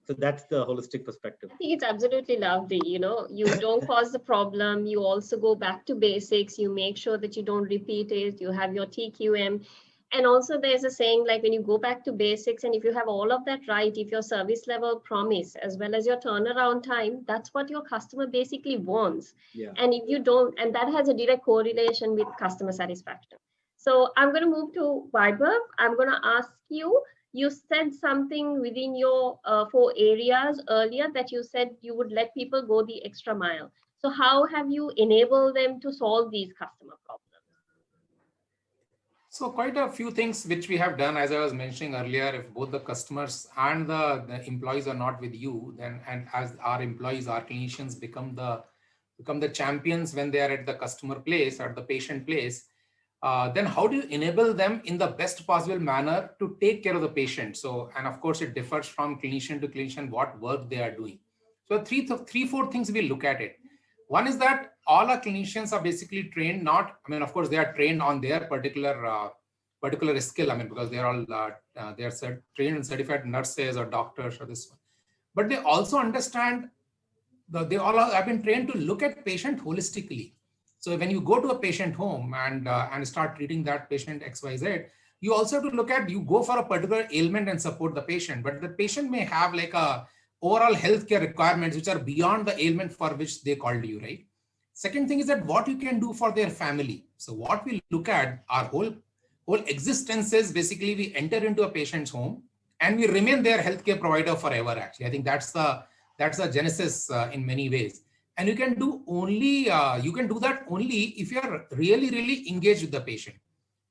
Speaker 3: So that's the holistic perspective.
Speaker 2: I think it's absolutely lovely. You don't cause the problem. You also go back to basics. You make sure that you don't repeat it. You have your TQM. And also there's a saying, like when you go back to basics, and if you have all of that right, if your service level promise as well as your turnaround time, that's what your customer basically wants.
Speaker 3: Yeah.
Speaker 2: And if you don't, and that has a direct correlation with customer satisfaction. So I'm going to move to Vaibhav. I'm going to ask you, you said something within your 4 areas earlier that you said you would let people go the extra mile. So how have you enabled them to solve these customer problems?
Speaker 4: So quite a few things which we have done, as I was mentioning earlier. If both the customers and the employees are not with you, then, and as our employees, our clinicians become the champions when they are at the customer place or the patient place, then how do you enable them in the best possible manner to take care of the patient? So, and of course it differs from clinician to clinician what work they are doing. So three, 4 things we look at it. One is that all our clinicians are basically trained, of course they are trained on their particular skill, because they are all they are trained and certified nurses or doctors or this one. But they also understand, they all have been trained to look at patient holistically. So when you go to a patient home and start treating that patient XYZ, you also have to look at, you go for a particular ailment and support the patient, but the patient may have like a overall healthcare requirements which are beyond the ailment for which they called you, right? Second thing is that what you can do for their family. So what we look at, our whole existence is basically we enter into a patient's home and we remain their healthcare provider forever. Actually, I think that's the genesis in many ways. And you can do that only if you are really, really engaged with the patient.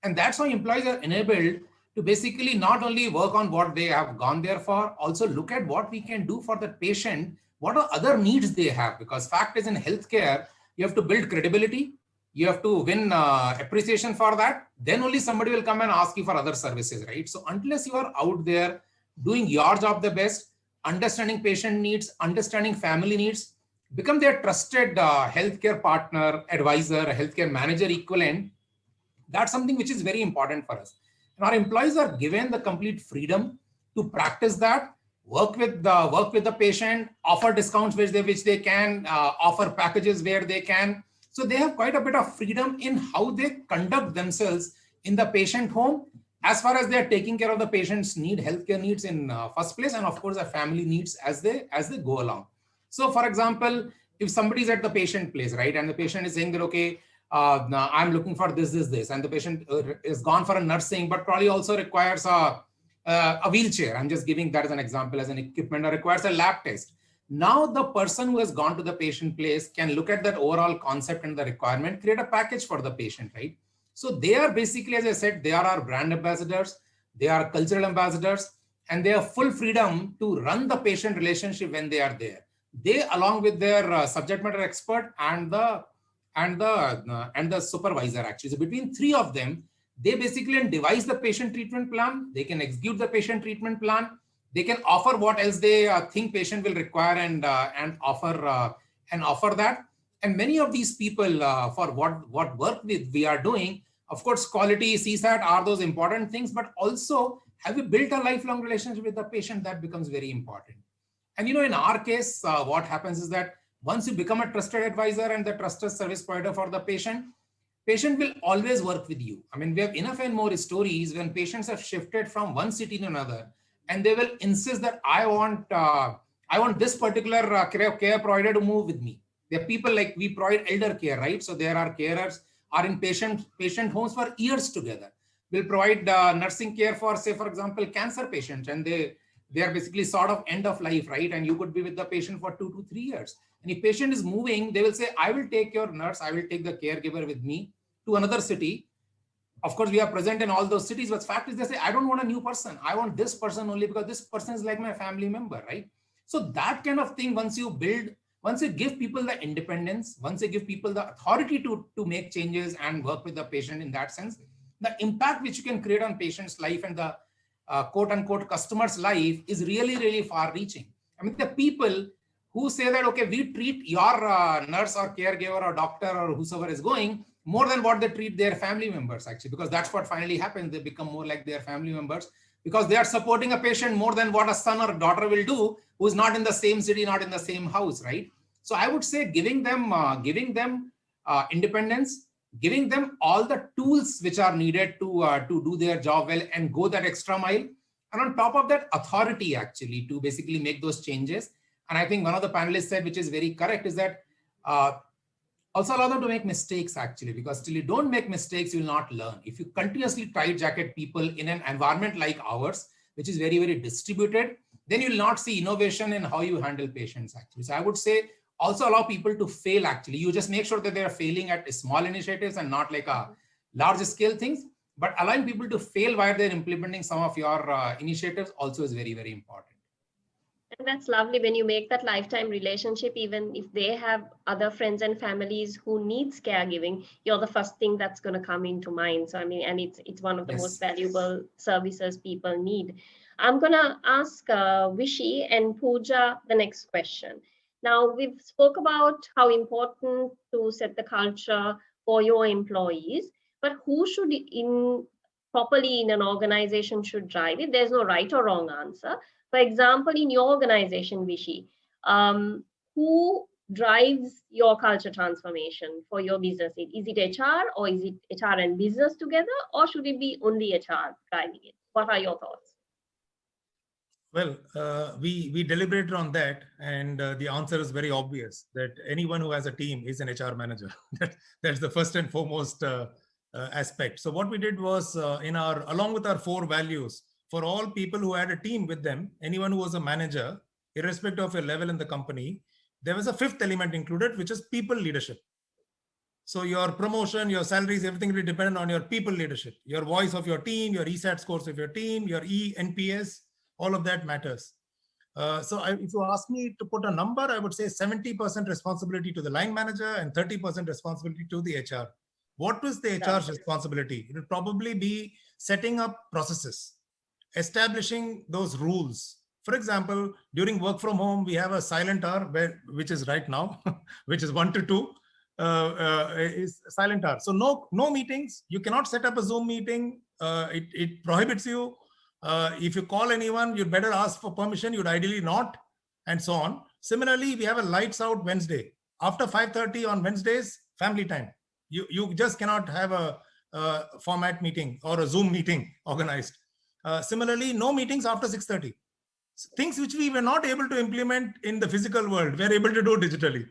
Speaker 4: And that's how employees are enabled to basically not only work on what they have gone there for, also look at what we can do for the patient, what are other needs they have. Because fact is, in healthcare, you have to build credibility, you have to win appreciation for that, then only somebody will come and ask you for other services, right? So unless you are out there doing your job the best, understanding patient needs, understanding family needs, become their trusted healthcare partner, advisor, healthcare manager equivalent, that's something which is very important for us. And our employees are given the complete freedom to practice that, work with the patient, offer discounts which they can, offer packages where they can. So they have quite a bit of freedom in how they conduct themselves in the patient home, as far as they are taking care of the patient's healthcare needs in first place, and of course the family needs as they go along. So for example, if somebody is at the patient place, right, and the patient is saying that, okay, I'm looking for this, and the patient is gone for a nursing, but probably also requires a a wheelchair, I'm just giving that as an example, as an equipment, or requires a lab test. Now the person who has gone to the patient place can look at that overall concept and the requirement, create a package for the patient, right? So they are basically, as I said, they are our brand ambassadors, they are cultural ambassadors, and they have full freedom to run the patient relationship when they are there. They, along with their subject matter expert and the supervisor, actually, so between three of them, they basically devise the patient treatment plan. They can execute the patient treatment plan. They can offer what else they think patient will require and offer that. And many of these people, for what work we are doing, of course, quality, CSAT are those important things, but also have you built a lifelong relationship with the patient? That becomes very important. And in our case, what happens is that once you become a trusted advisor and the trusted service provider for the patient will always work with you. I mean, we have enough and more stories when patients have shifted from one city to another, and they will insist that I want this particular care provider to move with me. There are people like we provide elder care, right? So there are carers are in patient homes for years together. We'll provide nursing care for, say, for example, cancer patients, and they are basically sort of end of life, right? And you could be with the patient for 2 to 3 years. And if patient is moving, they will say, I will take your nurse, I will take the caregiver with me to another city. Of course, we are present in all those cities, but fact is they say, I don't want a new person. I want this person only because this person is like my family member, right? So that kind of thing, once you give people the independence, once you give people the authority to make changes and work with the patient in that sense, the impact which you can create on patient's life and the quote unquote customer's life is really, really far reaching. I mean, the people who say that, okay, we treat your nurse or caregiver or doctor or whosoever is going more than what they treat their family members, actually, because that's what finally happens. They become more like their family members because they are supporting a patient more than what a son or daughter will do who is not in the same city, not in the same house, right? So I would say giving them independence, giving them all the tools which are needed to do their job well and go that extra mile. And on top of that, authority actually to basically make those changes. And I think one of the panelists said, which is very correct, is that also allow them to make mistakes actually, because till you don't make mistakes, you will not learn. If you continuously try jacket people in an environment like ours, which is very, very distributed, then you will not see innovation in how you handle patients actually. So I would say also allow people to fail actually. You just make sure that they are failing at small initiatives and not like a large scale things, but allowing people to fail while they're implementing some of your initiatives also is very, very important.
Speaker 2: And that's lovely when you make that lifetime relationship, even if they have other friends and families who needs caregiving, you're the first thing that's going to come into mind. So, I mean, and it's one of the most valuable services people need. I'm going to ask Vishy and Pooja the next question. Now, we've spoke about how important to set the culture for your employees, but who should properly in an organization should drive it? There's no right or wrong answer. For example, in your organization, Vishy, who drives your culture transformation for your business? Is it HR or is it HR and business together, or should it be only HR driving it? What are your thoughts?
Speaker 6: Well, we deliberated on that, and the answer is very obvious that anyone who has a team is an HR manager. That's the first and foremost aspect. So what we did was along with our 4 values, for all people who had a team with them, anyone who was a manager, irrespective of your level in the company, there was a 5th element included, which is people leadership. So your promotion, your salaries, everything will depend on your people leadership, your voice of your team, your ESAT scores of your team, your NPS, all of that matters. If you ask me to put a number, I would say 70% responsibility to the line manager and 30% responsibility to the HR. What was the HR's responsibility? It would probably be setting up processes, establishing those rules. For example, during work from home, we have a silent hour, which is right now, which is 1 to 2, is silent hour. So no meetings. You cannot set up a Zoom meeting. It prohibits you. If you call anyone, you'd better ask for permission. You'd ideally not, and so on. Similarly, we have a lights out Wednesday. After 5:30 on Wednesdays, family time. You just cannot have a format meeting or a Zoom meeting organized. Similarly, no meetings after 6:30. Things which we were not able to implement in the physical world, we're able to do digitally,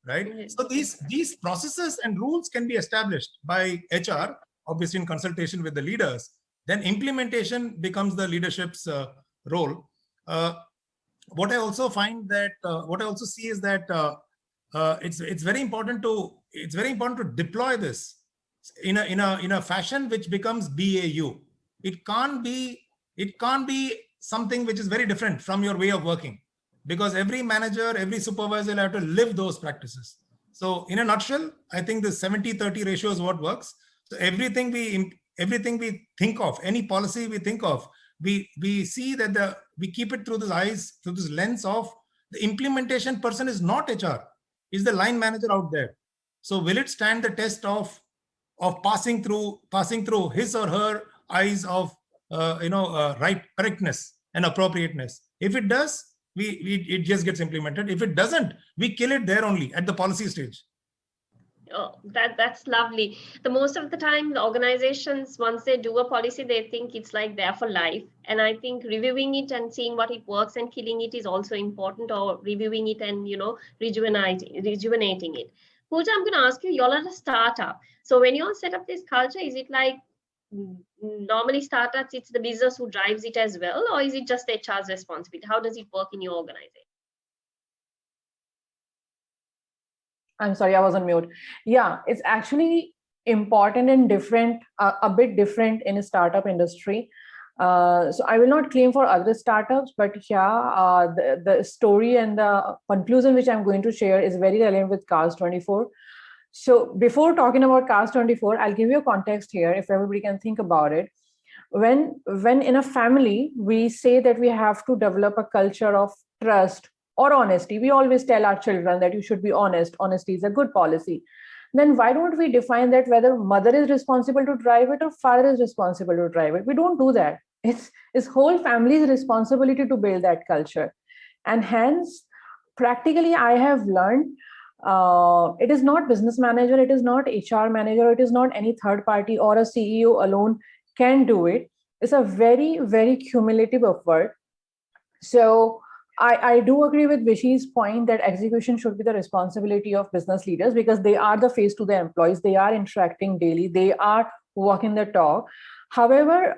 Speaker 6: right? So these processes and rules can be established by HR, obviously in consultation with the leaders. then implementation becomes the leadership's role. What I also find that what I also see is that it's very important to deploy this in a fashion which becomes BAU. It can't be something which is very different from your way of working, because every manager, every supervisor will have to live those practices. So in a nutshell, I think the 70-30 ratio is what works. So everything we think of, any policy we think of, we see that we keep it through this lens of the implementation person is not HR, is the line manager out there. So will it stand the test of passing through his or her eyes of right correctness and appropriateness? If it does, it just gets implemented. If it doesn't, we kill it there only at the policy stage.
Speaker 2: Oh, that's lovely. The most of the time, the organizations, once they do a policy, they think it's like there for life. And I think reviewing it and seeing what it works and killing it is also important, or reviewing it and rejuvenating it. Pooja, I'm going to ask you, y'all are a startup. So when you all set up this culture, is it like normally startups, it's the business who drives it as well, or is it just HR's responsibility? How does it work in your organization?
Speaker 5: I'm sorry, I was on mute. Yeah, it's actually important and different, a bit different in a startup industry. So I will not claim for other startups, but yeah, the story and the conclusion which I'm going to share is very relevant with Cars24. So before talking about Cars24, I'll give you a context here if everybody can think about it. When in a family, we say that we have to develop a culture of trust or honesty. We always tell our children that you should be honest. Honesty is a good policy. Then why don't we define that whether mother is responsible to drive it or father is responsible to drive it? We don't do that. It's whole family's responsibility to build that culture. And hence, practically, I have learned it is not business manager, it is not HR manager, it is not any third party or a CEO alone can do it. It's a very, very cumulative effort. So I do agree with Vishy's point that execution should be the responsibility of business leaders, because they are the face to the employees. They are interacting daily. They are walking the talk. However,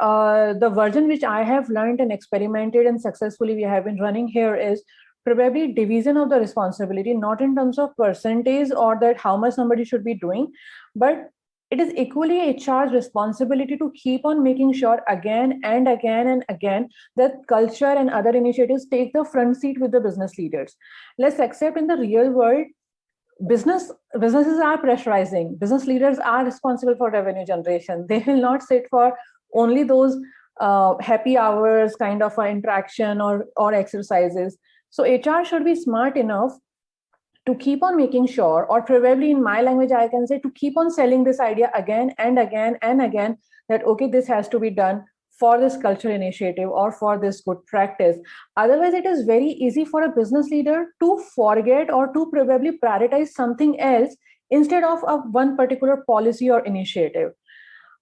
Speaker 5: the version which I have learned and experimented and successfully we have been running here is probably division of the responsibility, not in terms of percentage or that how much somebody should be doing, but it is equally HR's responsibility to keep on making sure again and again and again that culture and other initiatives take the front seat with the business leaders. Let's accept in the real world, businesses are pressurizing. Business leaders are responsible for revenue generation. They will not sit for only those happy hours kind of interaction or exercises. So HR should be smart enough to keep on making sure, or probably in my language, I can say to keep on selling this idea again and again and again that, okay, this has to be done for this culture initiative or for this good practice. Otherwise, it is very easy for a business leader to forget or to probably prioritize something else instead of one particular policy or initiative.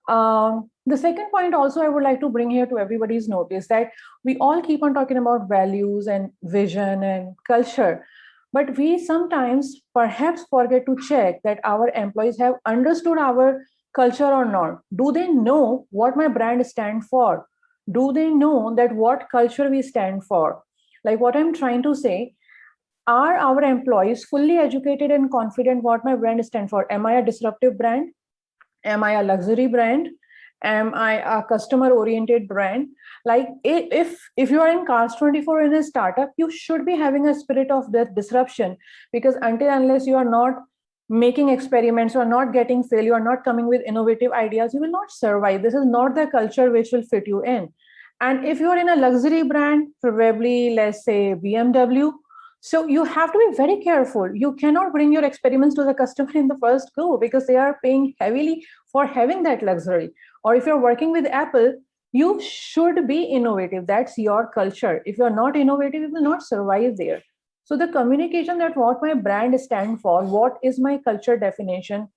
Speaker 5: The second point also I would like to bring here to everybody's notice that we all keep on talking about values and vision and culture, but we sometimes perhaps forget to check that our employees have understood our culture or not. Do they know what my brand stands for? Do they know that what culture we stand for? Like what I'm trying to say, are our employees fully educated and confident what my brand stands for? Am I a disruptive brand? Am I a luxury brand? Am I a customer oriented brand? Like if you are in Cars24 in a startup, you should be having a spirit of that disruption, because unless you are not making experiments, you are not getting fail, you are not coming with innovative ideas, you will not survive. This is not the culture which will fit you in. And if you are in a luxury brand, probably let's say BMW, so you have to be very careful. You cannot bring your experiments to the customer in the first go, because they are paying heavily for having that luxury. Or if you're working with Apple, you should be innovative. That's your culture. If you're not innovative, you will not survive there. So the communication that what my brand stands for, what is my culture definition,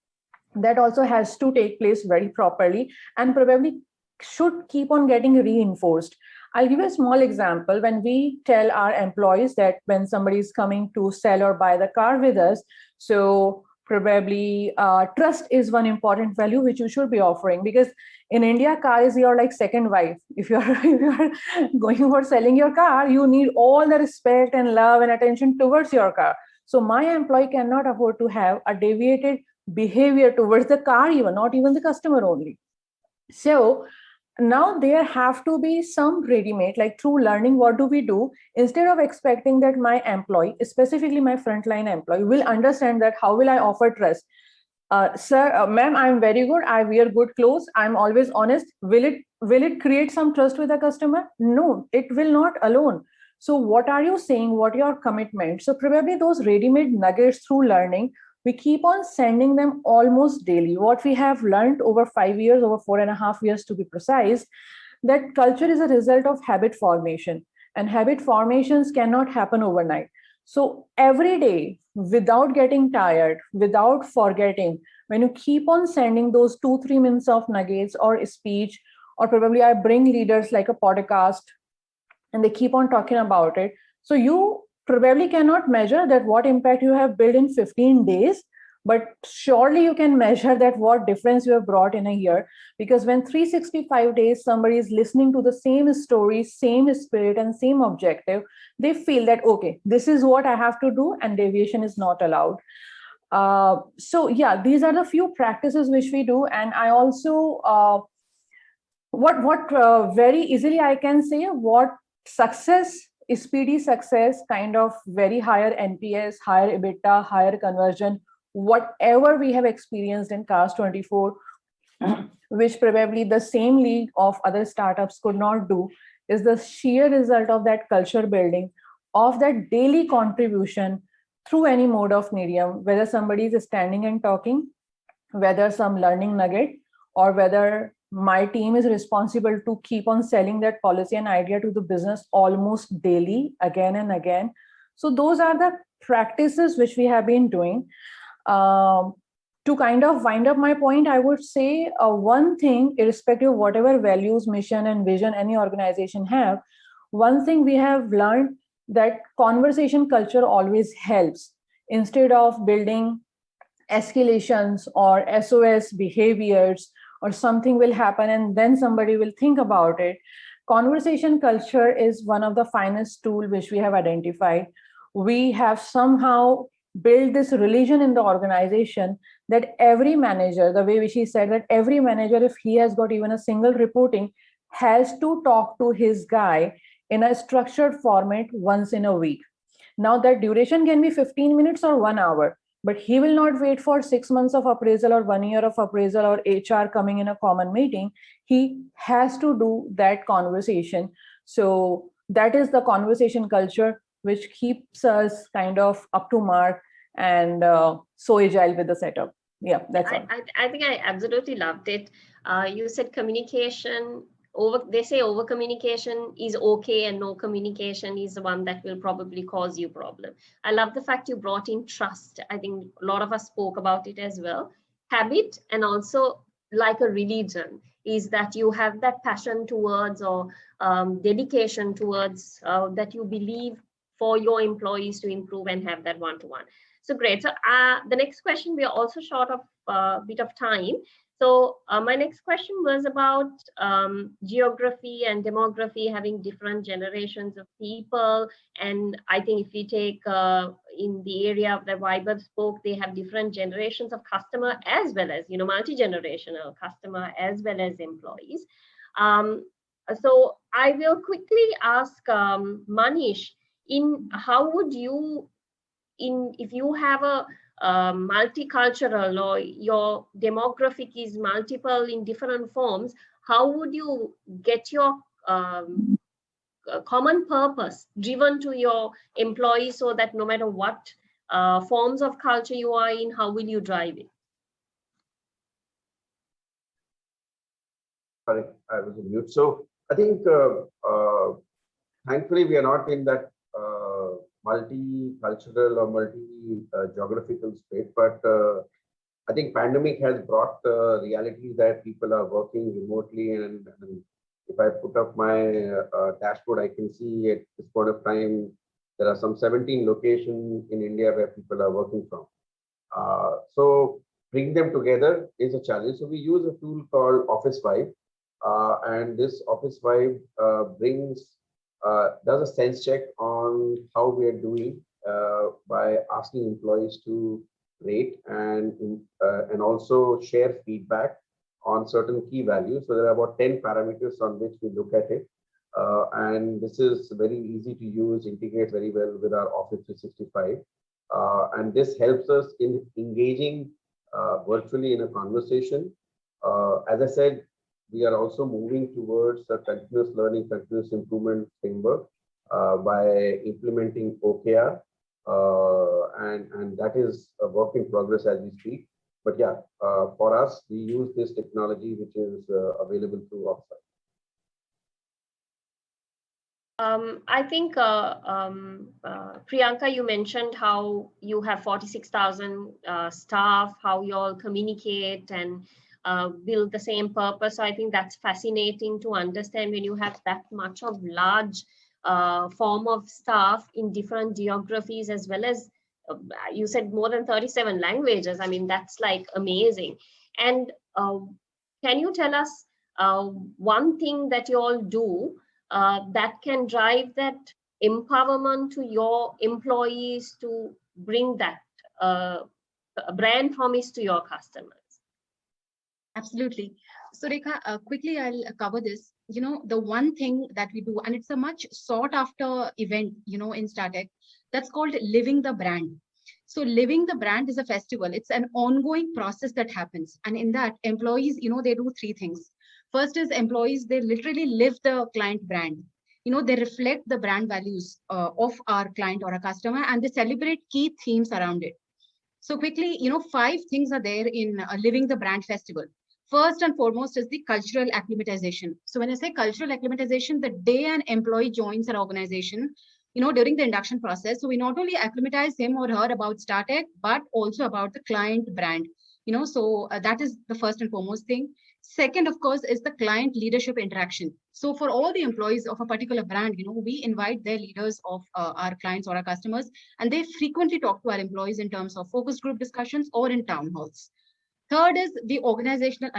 Speaker 5: that also has to take place very properly and probably should keep on getting reinforced. I'll give you a small example. When we tell our employees that when somebody is coming to sell or buy the car with us, so probably trust is one important value which you should be offering, because in India, car is your like second wife. If you're going for selling your car, you need all the respect and love and attention towards your car. So my employee cannot afford to have a deviated behavior towards the car, even not even the customer only. So now there have to be some ready-made, like through learning, what do we do? Instead of expecting that my employee, specifically my frontline employee, will understand that how will I offer trust? Sir, ma'am, I'm very good. I wear good clothes. I'm always honest. Will it create some trust with the customer? No, it will not alone. So what are you saying? What are your commitments? So probably those ready-made nuggets through learning, we keep on sending them almost daily. What we have learned over 5 years, over 4.5 years to be precise, that culture is a result of habit formation, and habit formations cannot happen overnight. So every day, without getting tired, without forgetting, when you keep on sending those 2-3 minutes of nuggets or speech, or probably I bring leaders like a podcast and they keep on talking about it. So you probably cannot measure that what impact you have built in 15 days, but surely you can measure that what difference you have brought in a year. Because when 365 days somebody is listening to the same story, same spirit and same objective, they feel that, okay, this is what I have to do and deviation is not allowed. So yeah, these are the few practices which we do. And I also, very easily I can say what success, speedy success, kind of very higher NPS, higher EBITDA, higher conversion, whatever we have experienced in Cars 24, which probably the same league of other startups could not do, is the sheer result of that culture building, of that daily contribution through any mode of medium, whether somebody is standing and talking, whether some learning nugget, or whether my team is responsible to keep on selling that policy and idea to the business almost daily, again and again. So those are the practices which we have been doing. To kind of wind up my point, I would say one thing, irrespective of whatever values, mission, and vision any organization have, one thing we have learned, that conversation culture always helps. Instead of building escalations or SOS behaviors, or something will happen and then somebody will think about it, conversation culture is one of the finest tools which we have identified. We have somehow build this religion in the organization that every manager, the way which he said, that every manager, if he has got even a single reporting, has to talk to his guy in a structured format once in a week. Now that duration can be 15 minutes or 1 hour, but he will not wait for 6 months of appraisal or 1 year of appraisal or HR coming in a common meeting. He has to do that conversation. So that is the conversation culture which keeps us kind of up to mark and so agile with the setup. Yeah, that's all.
Speaker 2: I think I absolutely loved it. You said communication, they say over communication is okay and no communication is the one that will probably cause you problem. I love the fact you brought in trust. I think a lot of us spoke about it as well. Habit, and also like a religion, is that you have that passion towards, or dedication towards, that you believe for your employees to improve and have that one-to-one. So great. So the next question, we are also short of a bit of time. So my next question was about geography and demography, having different generations of people. And I think if we take in the area that Vaibhav spoke, they have different generations of customer as well as, multi-generational customer as well as employees. So I will quickly ask Manish, how would you, if you have a multicultural, or your demographic is multiple in different forms, how would you get your common purpose driven to your employees, so that no matter what forms of culture you are in, how will you drive it?
Speaker 7: Sorry, I was on mute. So I think thankfully we are not in that multicultural or multi-geographical state, but I think pandemic has brought the reality that people are working remotely, and if I put up my dashboard, I can see at this point of time there are some 17 locations in India where people are working from. So bring them together is a challenge. So we use a tool called Office Vibe, and this Office Vibe does a sense check on how we are doing by asking employees to rate and also share feedback on certain key values. So there are about 10 parameters on which we look at it. And this is very easy to use, integrates very well with our Office 365. And this helps us in engaging virtually in a conversation. As I said, we are also moving towards a continuous learning, continuous improvement framework by implementing OKR. And that is a work in progress as we speak. But yeah, for us, we use this technology which is available through Offsite.
Speaker 2: I think, Priyanka, you mentioned how you have 46,000 staff, how you all communicate and build the same purpose. So I think that's fascinating to understand when you have that much of large form of staff in different geographies, as well as you said more than 37 languages. I mean, that's like amazing. And can you tell us one thing that you all do that can drive that empowerment to your employees to bring that brand promise to your customers?
Speaker 8: Absolutely. So Rekha, quickly I'll cover this. The one thing that we do, and it's a much sought after event, in StarTech, that's called Living the Brand. So Living the Brand is a festival. It's an ongoing process that happens. And in that, employees, they do three things. First is employees, they literally live the client brand. They reflect the brand values of our client or a customer, and they celebrate key themes around it. So quickly, 5 things are there in Living the Brand Festival. First and foremost is the cultural acclimatization. So when I say cultural acclimatization, the day an employee joins our organization, during the induction process, so we not only acclimatize him or her about StarTech, but also about the client brand. So that is the first and foremost thing. Second, of course, is the client leadership interaction. So for all the employees of a particular brand, we invite their leaders of our clients or our customers, and they frequently talk to our employees in terms of focus group discussions or in town halls. Third is the organizational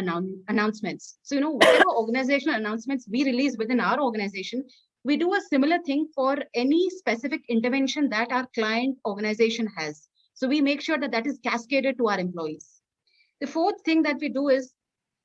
Speaker 8: announcements. So, whatever organizational announcements we release within our organization, we do a similar thing for any specific intervention that our client organization has. So we make sure that that is cascaded to our employees. The fourth thing that we do is,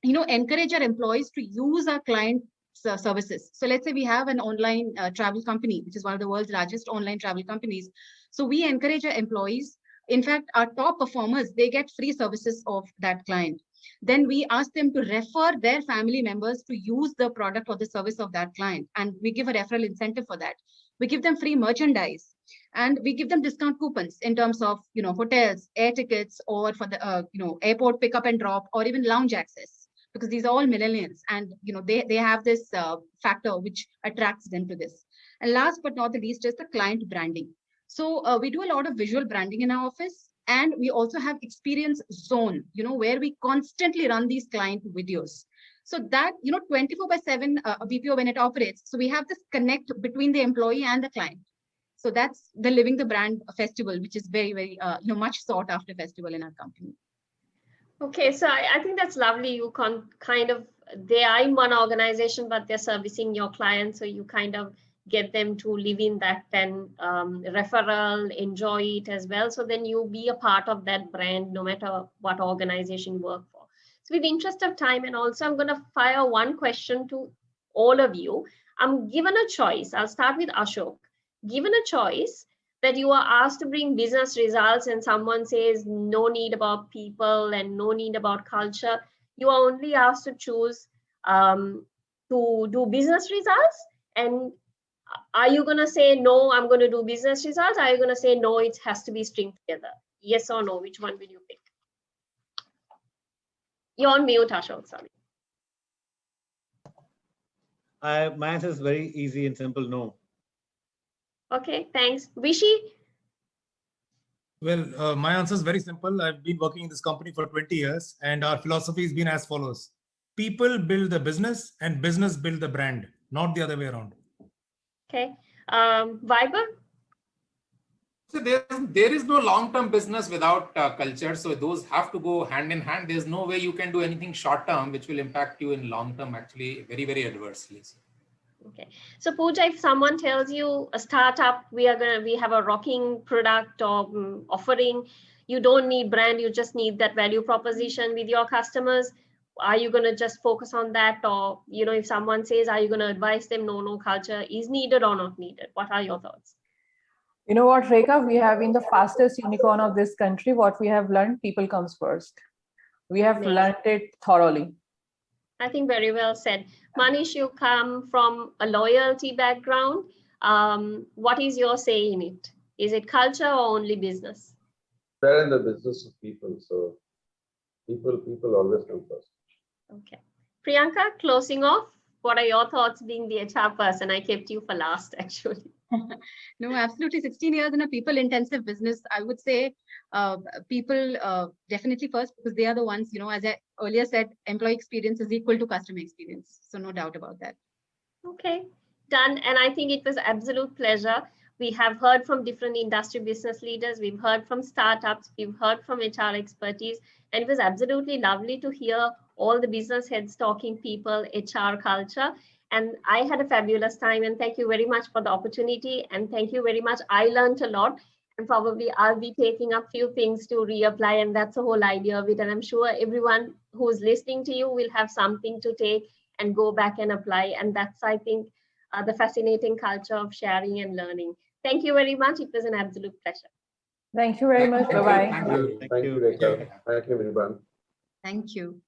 Speaker 8: encourage our employees to use our client services. So let's say we have an online travel company, which is one of the world's largest online travel companies. So we encourage our employees. In fact, our top performers, they get free services of that client. Then we ask them to refer their family members to use the product or the service of that client. And we give a referral incentive for that. We give them free merchandise, and we give them discount coupons in terms of, hotels, air tickets, or for the, airport pickup and drop, or even lounge access, because these are all millennials, and, they have this factor which attracts them to this. And last but not the least is the client branding. So we do a lot of visual branding in our office, and we also have experience zone, where we constantly run these client videos. So that, 24/7 BPO when it operates. So we have this connect between the employee and the client. So that's the Living the Brand Festival, which is very, very, much sought after festival in our company.
Speaker 2: Okay, so I think that's lovely. You they are in one organization, but they're servicing your clients. So you kind of get them to live in that and referral, enjoy it as well. So then you be a part of that brand, no matter what organization you work for. So with the interest of time, and also I'm going to fire one question to all of you. I'm given a choice. I'll start with Ashok. Given a choice that you are asked to bring business results and someone says no need about people and no need about culture, you are only asked to choose to do business results. And are you going to say, no, I'm going to do business results? Are you going to say, no, it has to be string together? Yes or no? Which one will you pick? You're on mute, Ashok, sorry.
Speaker 3: My answer is very easy and simple, no.
Speaker 2: Okay, thanks. Vishy?
Speaker 6: Well, my answer is very simple. I've been working in this company for 20 years, and our philosophy has been as follows. People build the business and business build the brand, not the other way around.
Speaker 2: Okay. Viber?
Speaker 4: So there is no long-term business without culture. So those have to go hand in hand. There's no way you can do anything short-term which will impact you in long-term, actually very, very adversely.
Speaker 2: Okay. So Pooja, if someone tells you a startup, we have a rocking product or offering, you don't need brand, you just need that value proposition with your customers. Are you going to just focus on that? Or, if someone says, are you going to advise them, no, culture is needed or not needed? What are your thoughts?
Speaker 5: You know what, Rekha, we have been the fastest unicorn of this country. What we have learned, people comes first. We have learned it thoroughly.
Speaker 2: I think very well said. Manish, you come from a loyalty background. What is your say in it? Is it culture or only business?
Speaker 7: We're in the business of people, so people always come first.
Speaker 2: Okay. Priyanka, closing off, what are your thoughts being the HR person? I kept you for last, actually.
Speaker 8: No, absolutely. 16 years in a people-intensive business, I would say people definitely first, because they are the ones, as I earlier said, employee experience is equal to customer experience. So no doubt about that.
Speaker 2: Okay, done. And I think it was absolute pleasure. We have heard from different industry business leaders. We've heard from startups. We've heard from HR expertise. And it was absolutely lovely to hear all the business heads talking people, HR, culture. And I had a fabulous time, and thank you very much for the opportunity. And thank you very much. I learned a lot, and probably I'll be taking up few things to reapply, and that's the whole idea of it. And I'm sure everyone who's listening to you will have something to take and go back and apply. And that's, I think, the fascinating culture of sharing and learning. Thank you very much. It was an absolute pleasure.
Speaker 5: Thank you very much. Bye-bye.
Speaker 7: Thank you, Rekha. Thank you, everyone.
Speaker 8: Thank you.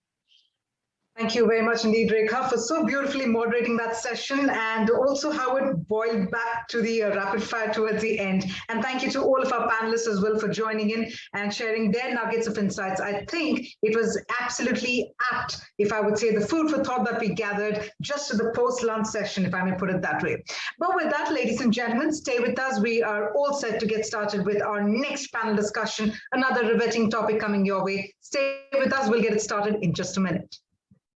Speaker 1: Thank you very much indeed, Rekha, for so beautifully moderating that session, and also how it boiled back to the rapid fire towards the end. And thank you to all of our panelists as well for joining in and sharing their nuggets of insights. I think it was absolutely apt, if I would say, the food for thought that we gathered just to the post-lunch session, if I may put it that way. But with that, ladies and gentlemen, stay with us. We are all set to get started with our next panel discussion, another riveting topic coming your way. Stay with us. We'll get it started in just a minute.